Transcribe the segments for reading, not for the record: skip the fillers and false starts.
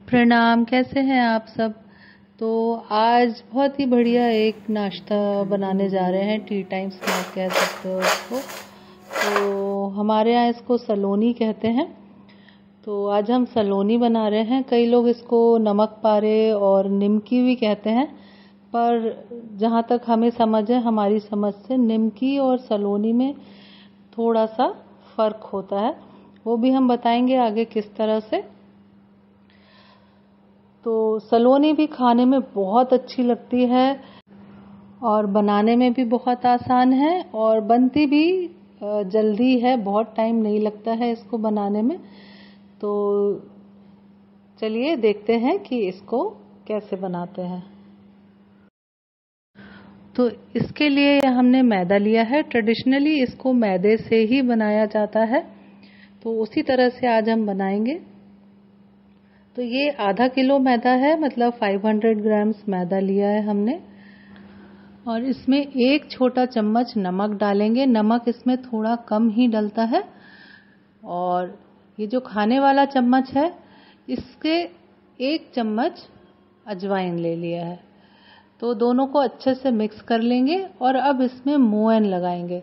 प्रणाम। कैसे हैं आप सब। तो आज बहुत ही बढ़िया एक नाश्ता बनाने जा रहे हैं, टी टाइम स्नैक कह सकते हो इसको। तो हमारे यहाँ इसको सलोनी कहते हैं। तो आज हम सलोनी बना रहे हैं। कई लोग इसको नमक पारे और निमकी भी कहते हैं, पर जहाँ तक हमें समझ है, हमारी समझ से निमकी और सलोनी में थोड़ा सा फ़र्क होता है। वो भी हम बताएंगे आगे किस तरह से। तो सलोनी भी खाने में बहुत अच्छी लगती है और बनाने में भी बहुत आसान है और बनती भी जल्दी है, बहुत टाइम नहीं लगता है इसको बनाने में। तो चलिए देखते हैं कि इसको कैसे बनाते हैं। तो इसके लिए हमने मैदा लिया है। ट्रेडिशनली इसको मैदे से ही बनाया जाता है, तो उसी तरह से आज हम बनाएंगे। तो ये आधा किलो मैदा है, मतलब 500 ग्राम्स मैदा लिया है हमने। और इसमें एक छोटा चम्मच नमक डालेंगे। नमक इसमें थोड़ा कम ही डलता है। और ये जो खाने वाला चम्मच है, इसके एक चम्मच अजवाइन ले लिया है। तो दोनों को अच्छे से मिक्स कर लेंगे और अब इसमें मोयन लगाएंगे।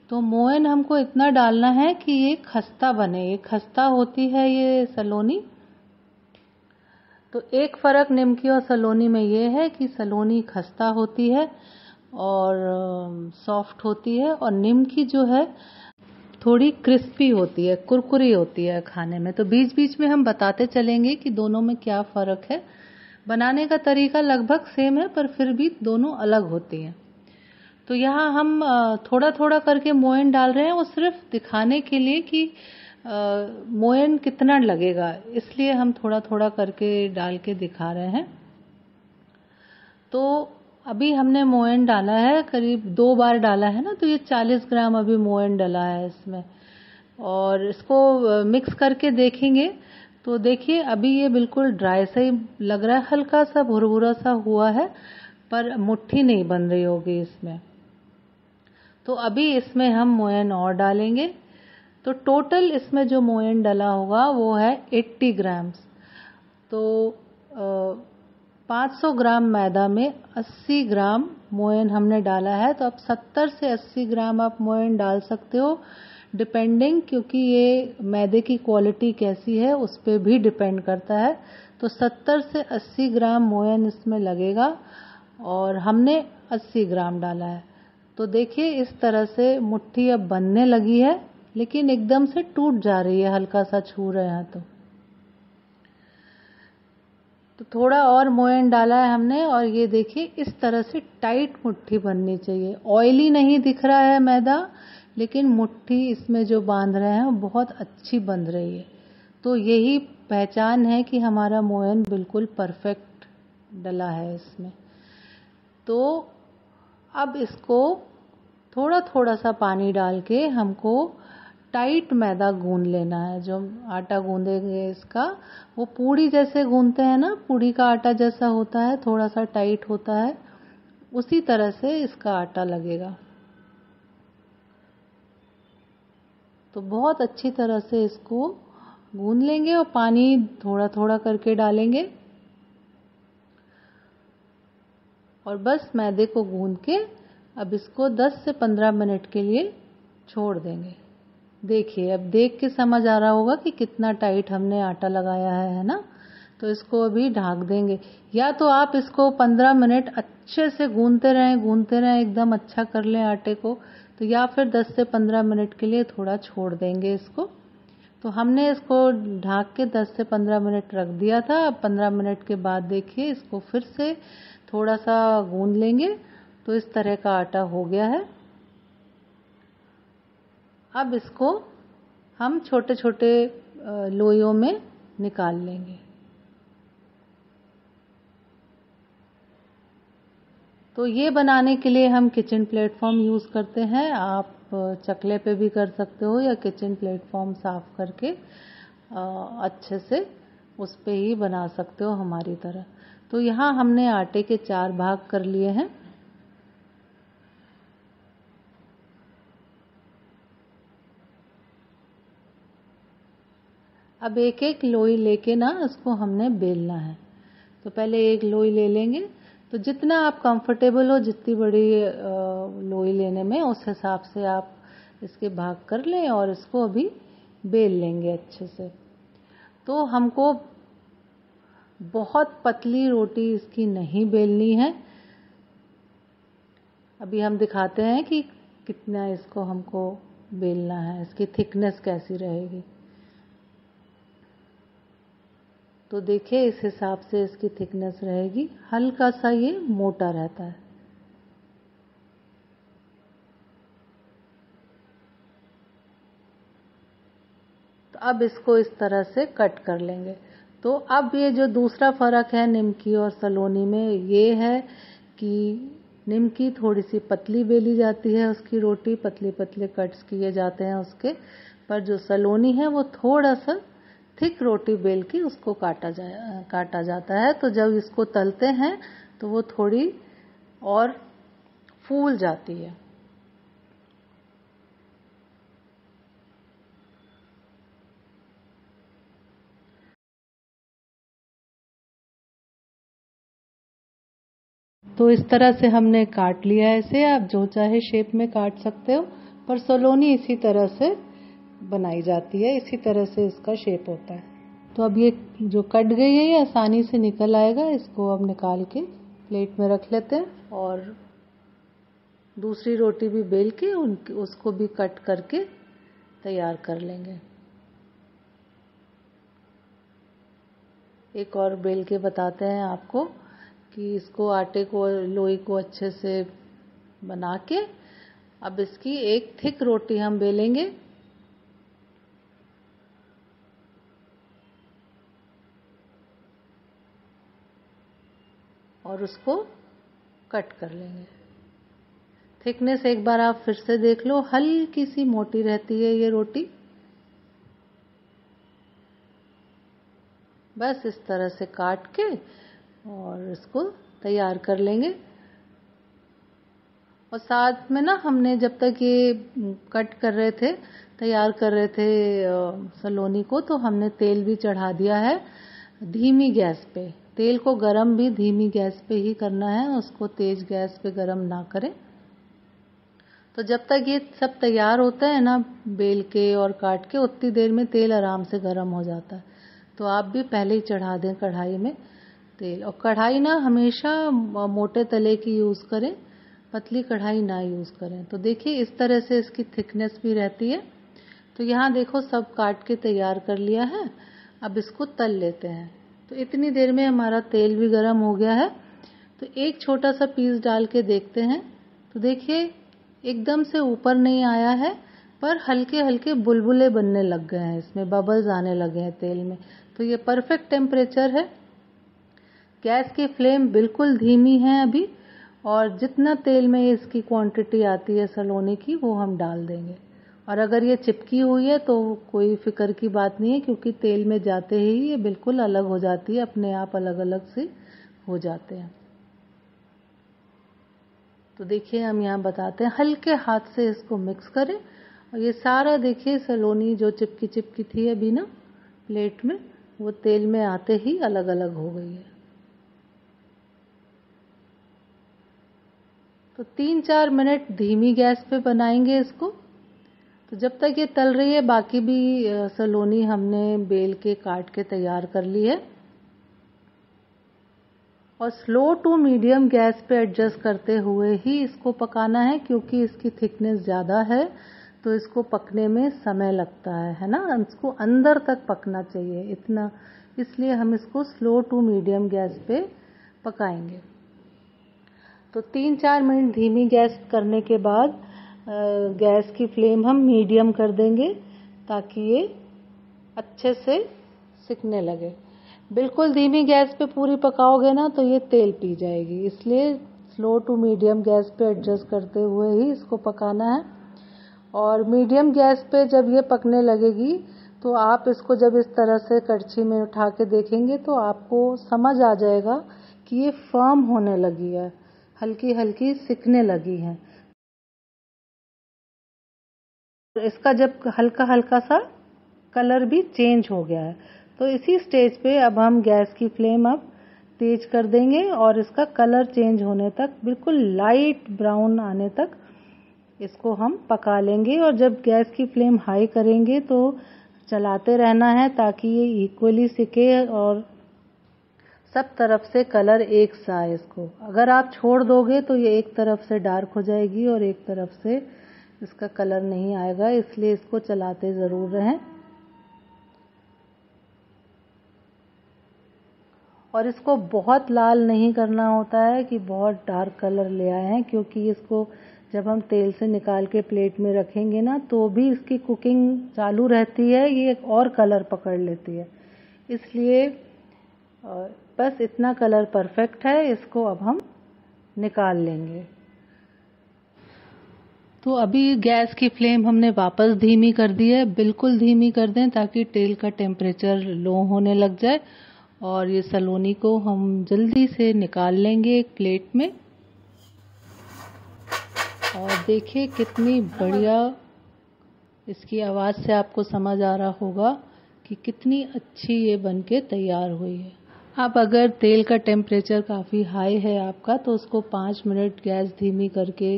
तो मोयन हमको इतना डालना है कि ये खस्ता बने। ये खस्ता होती है ये सलोनी। तो एक फ़र्क निमकी और सलोनी में ये है कि सलोनी खस्ता होती है और सॉफ्ट होती है, और निमकी जो है थोड़ी क्रिस्पी होती है, कुरकुरी होती है खाने में। तो बीच बीच में हम बताते चलेंगे कि दोनों में क्या फ़र्क है। बनाने का तरीका लगभग सेम है, पर फिर भी दोनों अलग होती हैं। तो यहाँ हम थोड़ा थोड़ा करके मोयन डाल रहे हैं, वो सिर्फ दिखाने के लिए कि मोयन कितना लगेगा, इसलिए हम थोड़ा थोड़ा करके डाल के दिखा रहे हैं। तो अभी हमने मोयन डाला है, करीब 2 बार डाला है ना, तो ये 40 ग्राम अभी मोयन डाला है इसमें। और इसको मिक्स करके देखेंगे तो देखिए अभी ये बिल्कुल ड्राई सा ही लग रहा है, हल्का सा भुरभुरा सा हुआ है, पर मुट्ठी नहीं बन रही होगी इसमें। तो अभी इसमें हम मोयन और डालेंगे। तो टोटल इसमें जो मोयन डला होगा वो है 80 ग्राम्स। तो 500 ग्राम मैदा में 80 ग्राम मोयन हमने डाला है। तो अब 70 से 80 ग्राम आप मोयन डाल सकते हो, डिपेंडिंग, क्योंकि ये मैदे की क्वालिटी कैसी है उस पर भी डिपेंड करता है। तो 70 से 80 ग्राम मोयन इसमें लगेगा और हमने 80 ग्राम डाला है। तो देखिए इस तरह से मुट्ठी अब बनने लगी है, लेकिन एकदम से टूट जा रही है, हल्का सा छू रहे हैं तो थोड़ा और मोयन डाला है हमने। और ये देखिए इस तरह से टाइट मुट्ठी बननी चाहिए। ऑयली नहीं दिख रहा है मैदा, लेकिन मुट्ठी इसमें जो बांध रहे हैं वो बहुत अच्छी बंध रही है। तो यही पहचान है कि हमारा मोयन बिल्कुल परफेक्ट डला है इसमें। तो अब इसको थोड़ा थोड़ा सा पानी डाल के हमको टाइट मैदा गूंद लेना है। जो आटा गूंदेंगे इसका, वो पूड़ी जैसे गूंदते हैं ना, पूड़ी का आटा जैसा होता है, थोड़ा सा टाइट होता है, उसी तरह से इसका आटा लगेगा। तो बहुत अच्छी तरह से इसको गूंद लेंगे और पानी थोड़ा थोड़ा करके डालेंगे और बस मैदे को गूंद के अब इसको 10 से 15 मिनट के लिए छोड़ देंगे। देखिए अब देख के समझ आ रहा होगा कि कितना टाइट हमने आटा लगाया है ना। तो इसको अभी ढक देंगे। या तो आप इसको 15 मिनट अच्छे से गूंदते रहें एकदम अच्छा कर लें आटे को, तो या फिर 10 से 15 मिनट के लिए थोड़ा छोड़ देंगे इसको। तो हमने इसको ढक के 10 से 15 मिनट रख दिया था। अब 15 मिनट के बाद देखिए इसको फिर से थोड़ा सा गूंद लेंगे, तो इस तरह का आटा हो गया है। अब इसको हम छोटे छोटे लोइयों में निकाल लेंगे। तो ये बनाने के लिए हम किचन प्लेटफॉर्म यूज़ करते हैं। आप चकले पे भी कर सकते हो या किचन प्लेटफॉर्म साफ करके अच्छे से उस पे ही बना सकते हो हमारी तरह। तो यहाँ हमने आटे के 4 भाग कर लिए हैं। अब एक एक लोई लेके ना इसको हमने बेलना है। तो पहले एक लोई ले लेंगे, तो जितना आप कंफर्टेबल हो, जितनी बड़ी लोई लेने में, उस हिसाब से आप इसके भाग कर लें और इसको अभी बेल लेंगे अच्छे से। तो हमको बहुत पतली रोटी इसकी नहीं बेलनी है। अभी हम दिखाते हैं कि कितना इसको हमको बेलना है, इसकी थिकनेस कैसी रहेगी। तो देखिए इस हिसाब से इसकी थिकनेस रहेगी, हल्का सा ये मोटा रहता है। तो अब इसको इस तरह से कट कर लेंगे। तो अब ये जो दूसरा फ़र्क है निमकी और सलोनी में, ये है कि निमकी थोड़ी सी पतली बेली जाती है, उसकी रोटी पतले पतले कट्स किए जाते हैं उसके, पर जो सलोनी है वो थोड़ा सा थिक रोटी बेल के उसको काटा जाता है। तो जब इसको तलते हैं तो वो थोड़ी और फूल जाती है। तो इस तरह से हमने काट लिया है इसे। आप जो चाहे शेप में काट सकते हो, पर सलोनी इसी तरह से बनाई जाती है, इसी तरह से इसका शेप होता है। तो अब ये जो कट गई है ये आसानी से निकल आएगा। इसको अब निकाल के प्लेट में रख लेते हैं और दूसरी रोटी भी बेल के उसको भी कट करके तैयार कर लेंगे। एक और बेल के बताते हैं आपको कि इसको आटे को, लोई को अच्छे से बना के अब इसकी एक थिक रोटी हम बेलेंगे। और उसको कट कर लेंगे। थिकनेस एक बार आप फिर से देख लो, हल्की सी मोटी रहती है ये रोटी। बस इस तरह से काट के और इसको तैयार कर लेंगे। और साथ में ना हमने जब तक ये कट कर रहे थे, तैयार कर रहे थे सलोनी को, तो हमने तेल भी चढ़ा दिया है धीमी गैस पे। तेल को गरम भी धीमी गैस पे ही करना है, उसको तेज गैस पे गरम ना करें। तो जब तक ये सब तैयार होता है ना बेल के और काट के, उतनी देर में तेल आराम से गरम हो जाता है। तो आप भी पहले ही चढ़ा दें कढ़ाई में तेल। और कढ़ाई ना हमेशा मोटे तले की यूज़ करें, पतली कढ़ाई ना यूज़ करें। तो देखिए इस तरह से इसकी थिकनेस भी रहती है। तो यहाँ देखो सब काट के तैयार कर लिया है। अब इसको तल लेते हैं। तो इतनी देर में हमारा तेल भी गर्म हो गया है। तो एक छोटा सा पीस डाल के देखते हैं। तो देखिए एकदम से ऊपर नहीं आया है, पर हल्के हल्के बुलबुले बनने लग गए हैं, इसमें बबल्स आने लगे हैं तेल में। तो ये परफेक्ट टेम्परेचर है। गैस की फ्लेम बिल्कुल धीमी है अभी, और जितना तेल में इसकी क्वांटिटी आती है सलोनी की वो हम डाल देंगे। और अगर ये चिपकी हुई है तो कोई फिक्र की बात नहीं है, क्योंकि तेल में जाते ही ये बिल्कुल अलग हो जाती है, अपने आप अलग अलग से हो जाते हैं। तो देखिए हम यहाँ बताते हैं, हल्के हाथ से इसको मिक्स करें। और ये सारा देखिए सलोनी जो चिपकी चिपकी थी अभी ना प्लेट में, वो तेल में आते ही अलग अलग हो गई है। तो 3-4 मिनट धीमी गैस पे बनाएंगे इसको। तो जब तक ये तल रही है, बाकी भी सलोनी हमने बेल के काट के तैयार कर ली है। और स्लो टू मीडियम गैस पे एडजस्ट करते हुए ही इसको पकाना है, क्योंकि इसकी थिकनेस ज़्यादा है तो इसको पकने में समय लगता है ना। इसको अंदर तक पकना चाहिए इतना, इसलिए हम इसको स्लो टू मीडियम गैस पे पकाएंगे। तो 3-4 मिनट धीमी गैस करने के बाद गैस की फ्लेम हम मीडियम कर देंगे, ताकि ये अच्छे से सिकने लगे। बिल्कुल धीमी गैस पे पूरी पकाओगे ना तो ये तेल पी जाएगी, इसलिए स्लो टू मीडियम गैस पे एडजस्ट करते हुए ही इसको पकाना है। और मीडियम गैस पे जब ये पकने लगेगी, तो आप इसको जब इस तरह से कड़छी में उठा के देखेंगे तो आपको समझ आ जाएगा कि ये फर्म होने लगी है, हल्की हल्की सिकने लगी है। इसका जब हल्का हल्का सा कलर भी चेंज हो गया है। तो इसी स्टेज पे अब हम गैस की फ्लेम अब तेज कर देंगे और इसका कलर चेंज होने तक, बिल्कुल लाइट ब्राउन आने तक इसको हम पका लेंगे। और जब गैस की फ्लेम हाई करेंगे तो चलाते रहना है ताकि ये इक्वली सिके और सब तरफ से कलर एक सा आए इसको। अगर आप छोड़ दोगे तो ये एक तरफ से डार्क हो जाएगी और एक तरफ से इसका कलर नहीं आएगा, इसलिए इसको चलाते ज़रूर रहें। और इसको बहुत लाल नहीं करना होता है कि बहुत डार्क कलर ले आए हैं, क्योंकि इसको जब हम तेल से निकाल के प्लेट में रखेंगे ना तो भी इसकी कुकिंग चालू रहती है, ये एक और कलर पकड़ लेती है। इसलिए बस इतना कलर परफेक्ट है, इसको अब हम निकाल लेंगे। तो अभी गैस की फ्लेम हमने वापस धीमी कर दी है, बिल्कुल धीमी कर दें ताकि तेल का टेम्परेचर लो होने लग जाए और ये सलोनी को हम जल्दी से निकाल लेंगे एक प्लेट में। और देखिए कितनी बढ़िया, इसकी आवाज़ से आपको समझ आ रहा होगा कि कितनी अच्छी ये बनके तैयार हुई है। अब अगर तेल का टेम्परेचर काफ़ी हाई है आपका तो उसको 5 मिनट गैस धीमी करके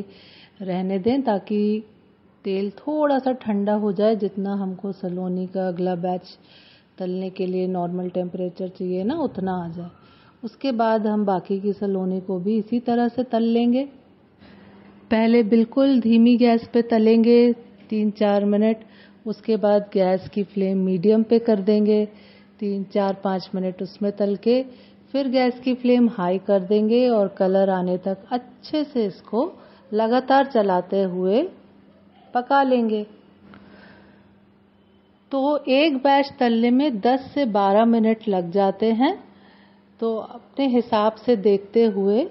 रहने दें ताकि तेल थोड़ा सा ठंडा हो जाए, जितना हमको सलोनी का अगला बैच तलने के लिए नॉर्मल टेम्परेचर चाहिए ना उतना आ जाए। उसके बाद हम बाकी की सलोनी को भी इसी तरह से तल लेंगे। पहले बिल्कुल धीमी गैस पे तलेंगे 3-4 मिनट, उसके बाद गैस की फ्लेम मीडियम पे कर देंगे 3-4-5 मिनट उसमें तल के, फिर गैस की फ्लेम हाई कर देंगे और कलर आने तक अच्छे से इसको लगातार चलाते हुए पका लेंगे। तो एक बैच तलने में 10 से 12 मिनट लग जाते हैं। तो अपने हिसाब से देखते हुए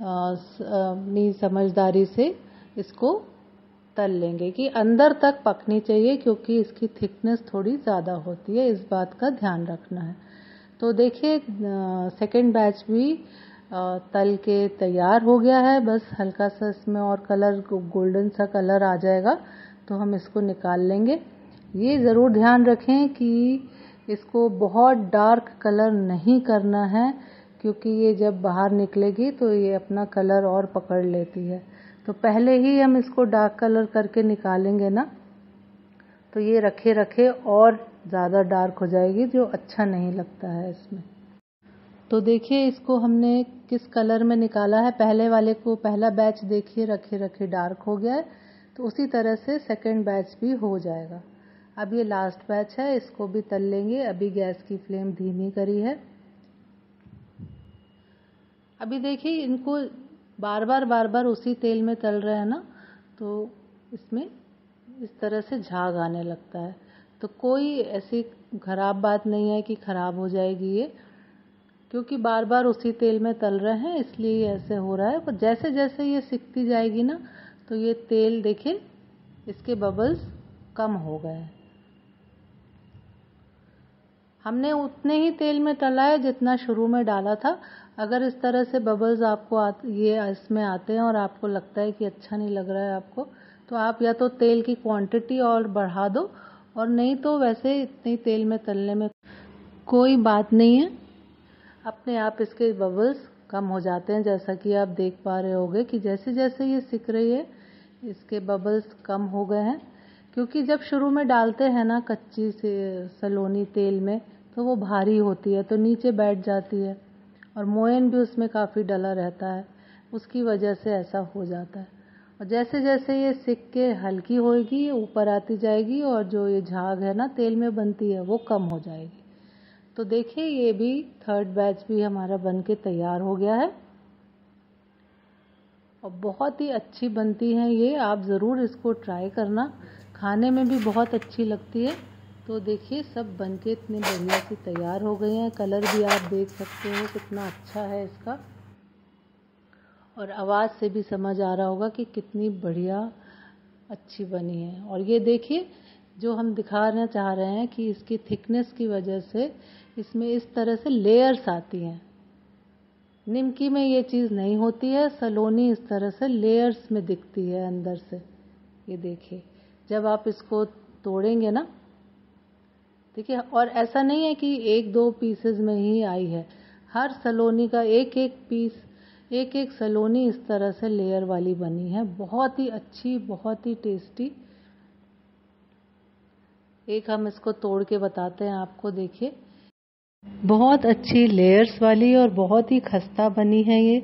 अपनी समझदारी से इसको तल लेंगे कि अंदर तक पकनी चाहिए, क्योंकि इसकी थिकनेस थोड़ी ज़्यादा होती है, इस बात का ध्यान रखना है। तो देखिए सेकंड बैच भी तल के तैयार हो गया है, बस हल्का सा इसमें और कलर गोल्डन सा कलर आ जाएगा तो हम इसको निकाल लेंगे। ये ज़रूर ध्यान रखें कि इसको बहुत डार्क कलर नहीं करना है, क्योंकि ये जब बाहर निकलेगी तो ये अपना कलर और पकड़ लेती है। तो पहले ही हम इसको डार्क कलर करके निकालेंगे ना तो ये रखे रखे और ज़्यादा डार्क हो जाएगी, जो अच्छा नहीं लगता है इसमें। तो देखिए इसको हमने किस कलर में निकाला है, पहले वाले को पहला बैच देखिए रखे रखे डार्क हो गया है, तो उसी तरह से सेकंड बैच भी हो जाएगा। अब ये लास्ट बैच है, इसको भी तल लेंगे। अभी गैस की फ्लेम धीमी करी है। अभी देखिए इनको बार बार उसी तेल में तल रहे हैं ना, तो इसमें इस तरह से झाग आने लगता है। तो कोई ऐसी खराब बात नहीं है कि खराब हो जाएगी ये, क्योंकि बार बार उसी तेल में तल रहे हैं इसलिए ये ऐसे हो रहा है। पर जैसे जैसे ये सिकती जाएगी ना तो ये तेल देखिए इसके बबल्स कम हो गए हैं। हमने उतने ही तेल में तला है जितना शुरू में डाला था। अगर इस तरह से बबल्स आपको ये इसमें आते हैं और आपको लगता है कि अच्छा नहीं लग रहा है आपको, तो आप या तो तेल की क्वांटिटी और बढ़ा दो, और नहीं तो वैसे इतने तेल में तलने में कोई बात नहीं है, अपने आप इसके बबल्स कम हो जाते हैं। जैसा कि आप देख पा रहे होंगे कि जैसे जैसे ये सिक रही है इसके बबल्स कम हो गए हैं, क्योंकि जब शुरू में डालते हैं ना कच्ची से सलोनी तेल में तो वो भारी होती है तो नीचे बैठ जाती है, और मोयन भी उसमें काफ़ी डला रहता है, उसकी वजह से ऐसा हो जाता है। और जैसे जैसे ये सिक के हल्की होएगी ये ऊपर आती जाएगी और जो ये झाग है ना तेल में बनती है वो कम हो जाएगी। तो देखिए ये भी थर्ड बैच भी हमारा बन के तैयार हो गया है और बहुत ही अच्छी बनती है ये। आप ज़रूर इसको ट्राई करना, खाने में भी बहुत अच्छी लगती है। तो देखिए सब बनके इतने बढ़िया से तैयार हो गए हैं। कलर भी आप देख सकते हो कितना अच्छा है इसका, और आवाज़ से भी समझ आ रहा होगा कि कितनी बढ़िया अच्छी बनी है। और ये देखिए जो हम दिखाना चाह रहे हैं कि इसकी थिकनेस की वजह से इसमें इस तरह से लेयर्स आती हैं। निमकी में ये चीज़ नहीं होती है, सलोनी इस तरह से लेयर्स में दिखती है अंदर से। ये देखिए जब आप इसको तोड़ेंगे ना देखिए, और ऐसा नहीं है कि एक दो पीसेस में ही आई है, हर सलोनी का एक एक पीस, एक एक सलोनी इस तरह से लेयर वाली बनी है, बहुत ही अच्छी, बहुत ही टेस्टी। एक हम इसको तोड़ के बताते हैं आपको, देखिए बहुत अच्छी लेयर्स वाली और बहुत ही खस्ता बनी है ये,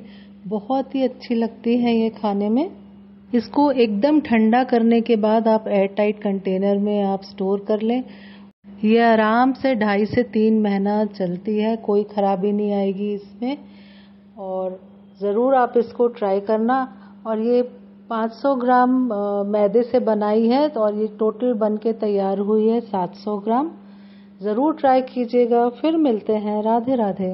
बहुत ही अच्छी लगती है ये खाने में। इसको एकदम ठंडा करने के बाद आप एयर टाइट कंटेनर में आप स्टोर कर लें। ये आराम से 2.5 से 3 महीना चलती है, कोई खराबी नहीं आएगी इसमें। और ज़रूर आप इसको ट्राई करना। और ये 500 ग्राम मैदे से बनाई है, तो और ये टोटल बन के तैयार हुई है 700 ग्राम। ज़रूर ट्राई कीजिएगा। फिर मिलते हैं। राधे राधे।